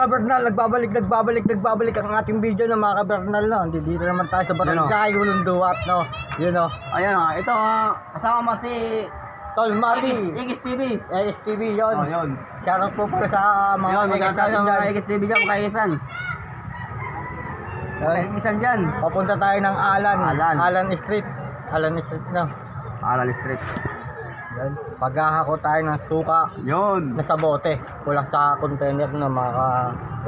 kabernal, nagbabalik ang ating video ng mga kabernal, no? Dito naman tayo sa barangay Ulunduat, no? Yun, no? Ayan o, ito kasama mo si Tol Mati. Igis TV. Igis TV, yun. Oh, yun. Shoutout po pala sa mga Yun, magkakataon sa mga Igis TV dyan, makaisan. Makaisan dyan. Papunta tayo ng Alan. Alan. Alan Street. Alan Street, no? Alan Street. Yan. Paghahako tayo ng suka Yun. na sa bote. Kulang sa container na mga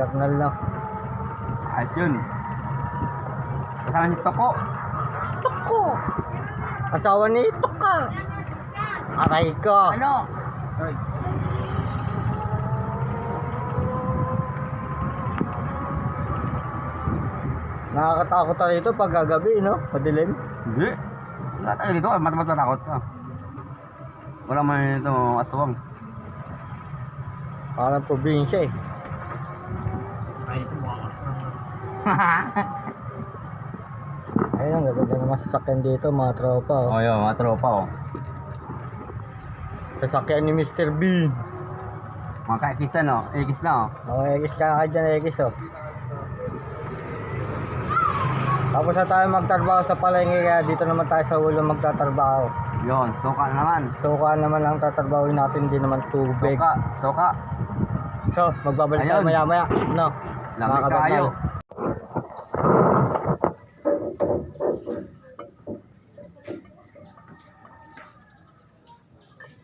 kabernal, no? At yun. Kasama si Toko. Toko! Asawa ni Toka! Aray ko! Ano? Nakakatakot tayo dito pag gagabi, no? Madilim. Hindi. Wala tayo dito, matakot ka. Wala man ito aswang. Parang probinsya, eh. Ayun, ang gaganda ng mga sasakyan dito, mga tropa, oh. Oh, yun, mga tropa oh. Sasakyan ni Mr. Bean. Mga kaikisan oh, igis na oh. Oh, egis ka dyan, egis, oh. Tapos na tayo magtrabaho sa palengke, kaya dito naman tayo sa ulo magtatrabaho. Yun, suka na naman. Suka naman ang tatrabahoin natin, hindi naman tubig. Suka. So, magbabalik tayo Ayun. maya-maya, no? Lamig Mga kabernal. tayo.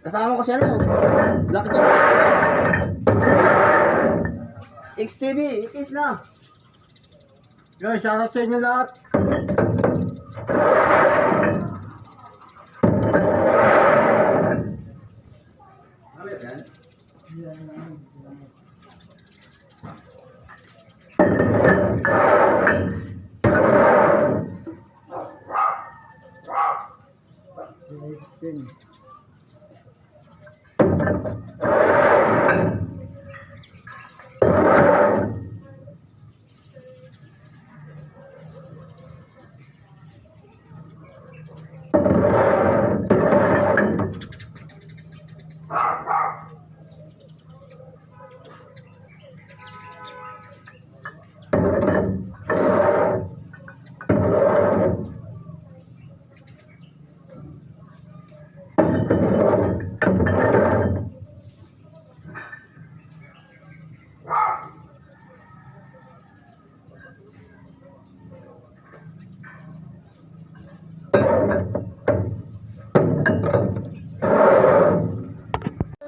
Kasama ko si ano? Lucky Dog. XTV, ikis na. Yo, shoutout sa inyo lahat.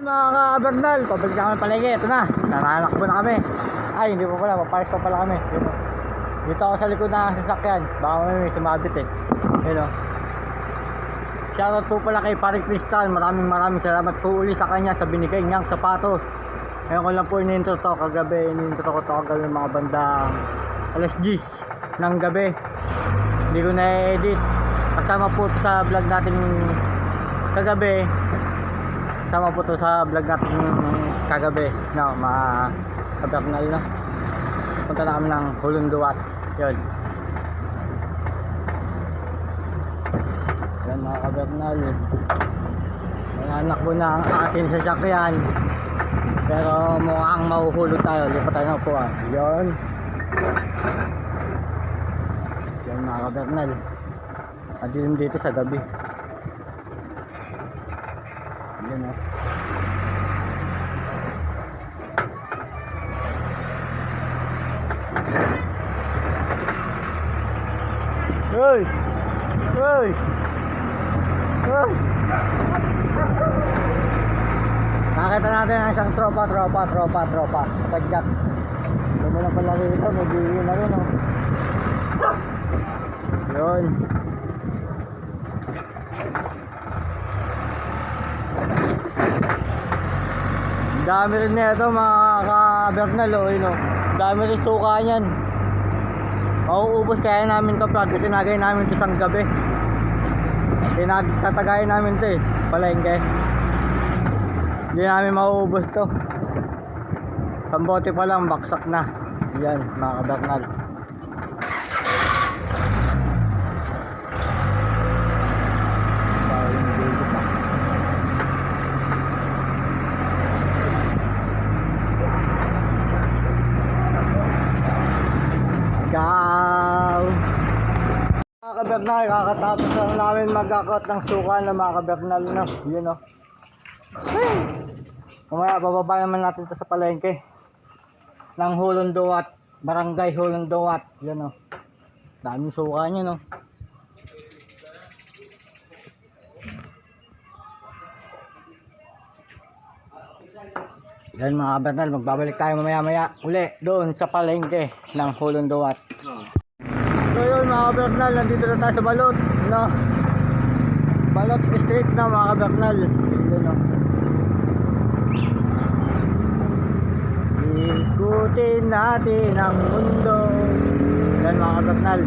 Mga kabernal, pabalik na kami palengke. Ito na, nananakbo na kami. Ay, hindi pa pala, papalis pa pala kami. Dito ako sa likod ng sasakyan. Baka may sumabit, eh. Yun, o. Shoutout po pala kay Paring Kristal. Maraming salamat po uli sa kanya sa binigay niyang sapatos. Ngayon ko lang po inintro to kagabi. Inintro ko to kagabi mga bandang alas 10 ng gabi. Hindi ko na-edit. Kasama po to sa vlog natin kagabi. Kasama po to sa vlog natin kagabi. No, mga kabernal, no. Punta na kami ng Ulunduat. Yun. Yan mga kabernal. Nananakbo na ang ating sasakyan. Pero mukhang mahuhulog tayo. Lipat tayo ng upuan. Yun. Yan mga kabernal. Adilim dito sa gabi. Yan o. Hoy! Hoy! Hoy! Nakita natin ang isang tropa. Pagkat. Hindi na pala rito. Nag-iwi na rin, oh. Yun. Dami rin nito mga kabernal, oh. Yun, oh. Dami rin suka niyan. Mauubos kaya namin to, pag tinagay namin to isang gabi. Tatagayin namin to, eh, palengke. Hindi namin mauubos to. Isang bote pa lang, baksak na. Yan mga kabernal. kabernal, kakatapos lang namin magkakot ng suka na mga kabernal, no? Yun, no? Kumaya, bababa naman natin ito sa palengke ng Hulunduat, Barangay Hulunduat. Yun, no? Daming suka niya, no? Yan mga kabernal, magbabalik tayo mamaya-maya uli doon sa palengke ng Hulunduat. So yun mga kabernal, nandito na tayo sa Balot, no? Balot Street na mga kabernal. Yun, no? Ikutin natin ang mundo. Yan mga kabernal.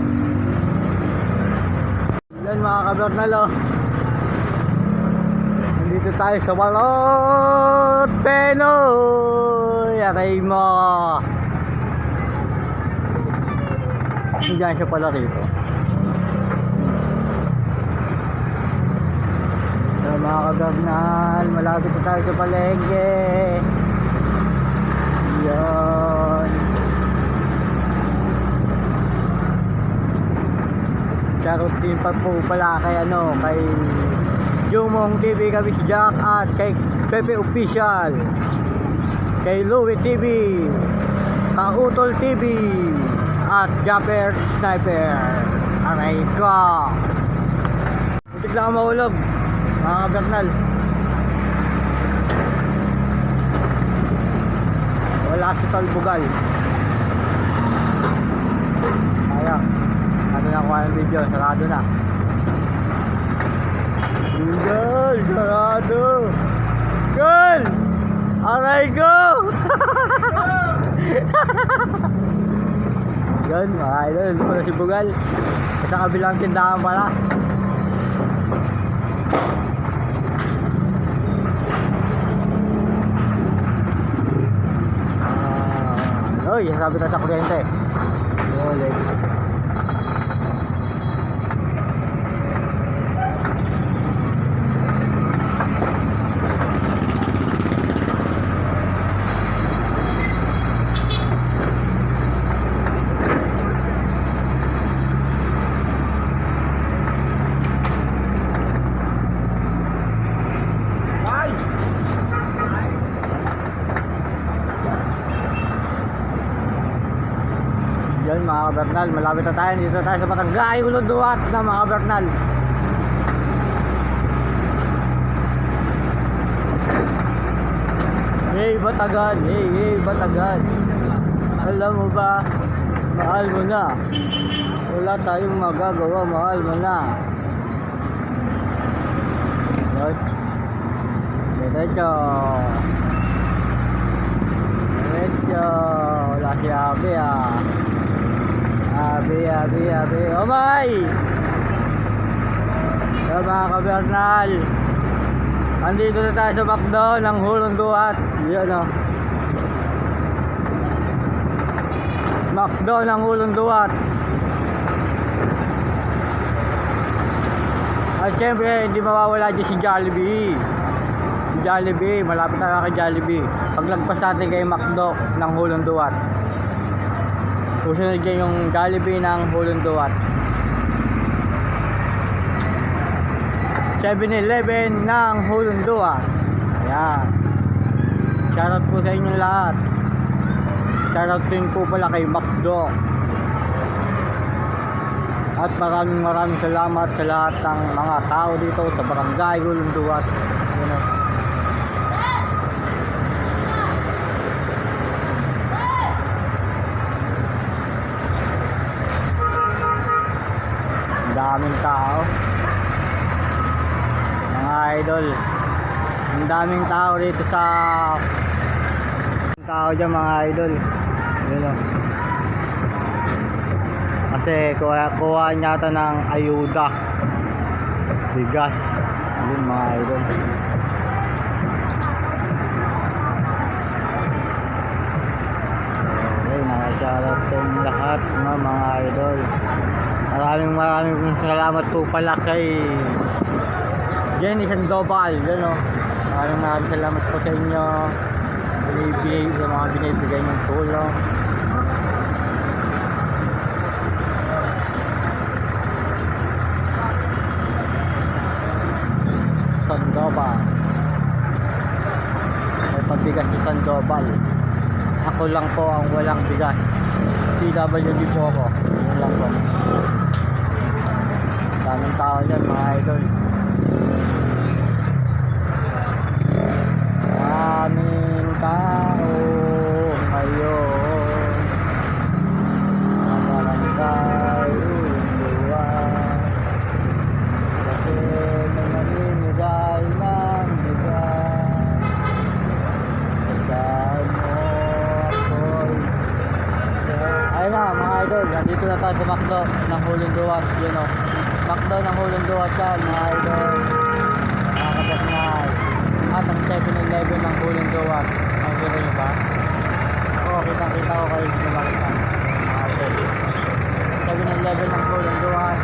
Yan mga kabernal, oh. Nandito tayo sa Balot Penoy. Aray mo. Diyan siya pala rito. So mga kabernal, malapit na tayo sa palengke. Yan. Charot din pa po pala kay kay Jumong TV, kami si Jack, at kay Pepe Official, kay Louie TV, Kautol TV, at Japper Sniper. Aray ko, muntik lang mahulog mga kabernal. Wala si Talbugal. Ayan, ano na kuha ng video, sarado na. Girl, sarado. Girl, aray ko. Yan mga idol, ito na si Bugal. Sa kabilang tindahan pala. Uy, sabi na sa kuryente. Ulit. Yan mga kabernal, malapit na tayo. Dito tayo sa Barangay Hulunduat na mga kabernal. Hey Batagan, hey Batagan. Alam mo ba, mahal mo na. Wala tayong magagawa, mahal mo na. Yan. Diretso. Wala si Abi, Abi, oh my! So mga kabernal, andito na tayo sa Bakdo ng Hulunduat. Yan, oh. Bakdo ng Hulunduat. At syempre, hindi mawawala dyan si Jollibee. Si Jollibee, malapit na kay Jollibee. Paglagpas natin kay Macdo ng Hulunduat. Susunod dyan yung Jollibee ng Hulunduat. 7-Eleven ng Hulunduat. Ayan. Shoutout po sa inyo lahat. Shoutout din po pala kay Macdo. At maraming salamat sa lahat ng mga tao dito sa Barangay Hulunduat. Daming tao mga idol, ang daming tao dito sa tao dyan mga idol. Yun, o. Kasi kuha niya ito ng ayuda, bigas. Yun mga idol. Okay, nakasyarat yung lahat mga idol. Maraming salamat po pala kay Jenny Sandoval, yun, o. Maraming salamat po sa inyo sa mga binibigay ng tulong. Global. Ako lang po ang walang bigas. PWD po ako. Yun lang po. Daming tao dyan mga idol. Daming tao ngayon. Barangay Ulunduan. Kasi may namimigay ng bigas. Saan mo ako'y... Ayun na mga idol, nandito na tayo sa McDo ng Ulunduan. Yun o. McDo ng Ulunduan yan mga idol. Nakakapasnay. At ang 7-Eleven ng Ulunduan. Ang gano'n nyo ba? Oo, kitang-kita ko kayo dito makita. Mga idol. 7-Eleven ng Ulunduan.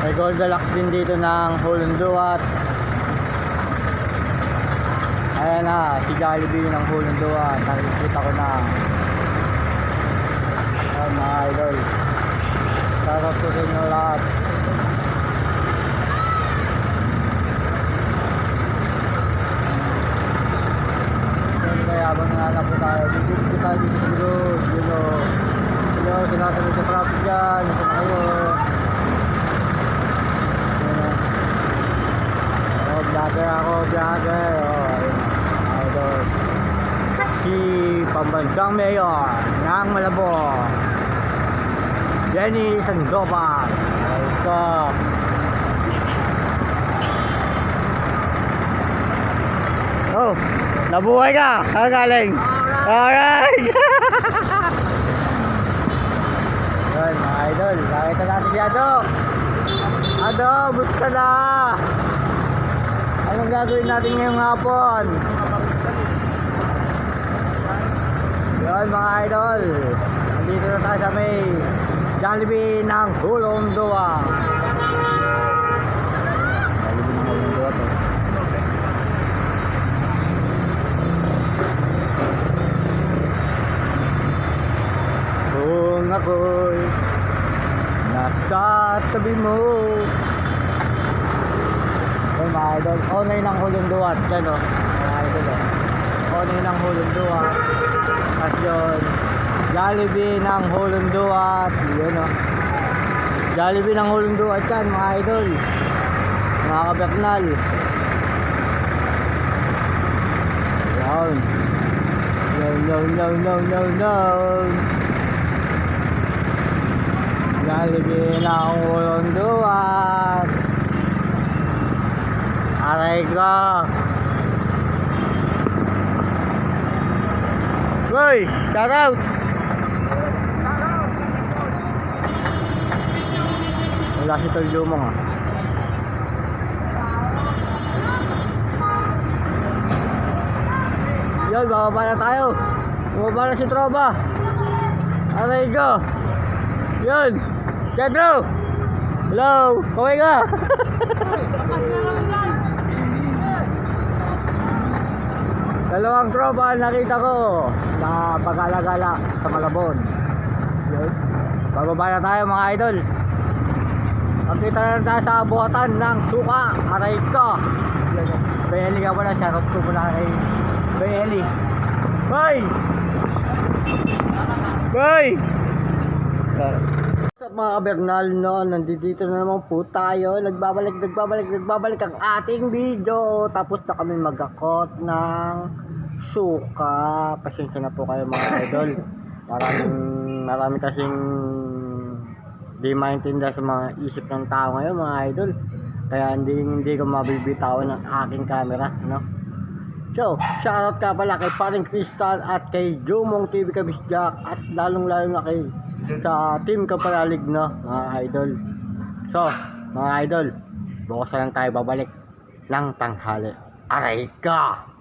May Gold Deluxe din dito ng Ulunduan. Ayan na, si Jollibee ng Ulunduan. Nakikita ko na. Ayan mga idol. Sarap ko sa inyo lahat. Kaya habang nanganap po tayo, dito tayo dito sa gulod. Hello, sinasabi sa traffic dyan. Ito na kayo. Vlogger ako, vlogger. Ayun, idol. Si pambansang mayor ng Malabon, Jenny Sandoval. Ito. Oh, nabuhay ka. Kagaling. Alright. Yun, mga idol. Nakita natin si Ado. Ado, busta na. Anong gagawin natin ngayong hapon? Yun mga idol. Nandito na tayo sa may Jollibee ng Ulunduan. Jollibee ng Ulunduan to. Kung ako'y nasa tabi mo. Ay mga idol, onay ng Ulunduan. Yan o, mga idol o. Onay ng Ulunduan. At yun, Jollibee ng Ulunduan. Yun o. Jollibee ng Ulunduan yan mga idol. Mga kabernal. Yan. No. Jollibee ng Ulunduan. Aray ko. Uy, shout out. Wala si Tol Jumong ah. Yun, bababa na tayo. Bababa na si Tropa. Aray ko. Yun, Pedro. Hello, kaway ka. Dalawang tropa nakita ko sa pag-alagala sa Malabon. Yun. Bababa na tayo mga idol. Nakita na tayo sa buhatan ng suka. Aray ko. Bayeli ka pala. Shoutout ko pala kay Bayeli. Hoy! Hoy! Mga kabernal, no, nandito na naman po tayo. Nagbabalik ang ating video. Tapos na kami magakot ng suka. Pasensya na po kayo mga idol. Marami kasing di maintindihan sa mga isip ng tao ngayon mga idol. Kaya hindi ko mabibitawan ng aking camera, no. So, shoutout ka pala kay Paring Crystal at kay Jumong TV Kabisjak at lalong na kay sa team Kapalalig, no, mga idol. So, mga idol, bukas na lang tayo babalik ng tanghali. Aray ka!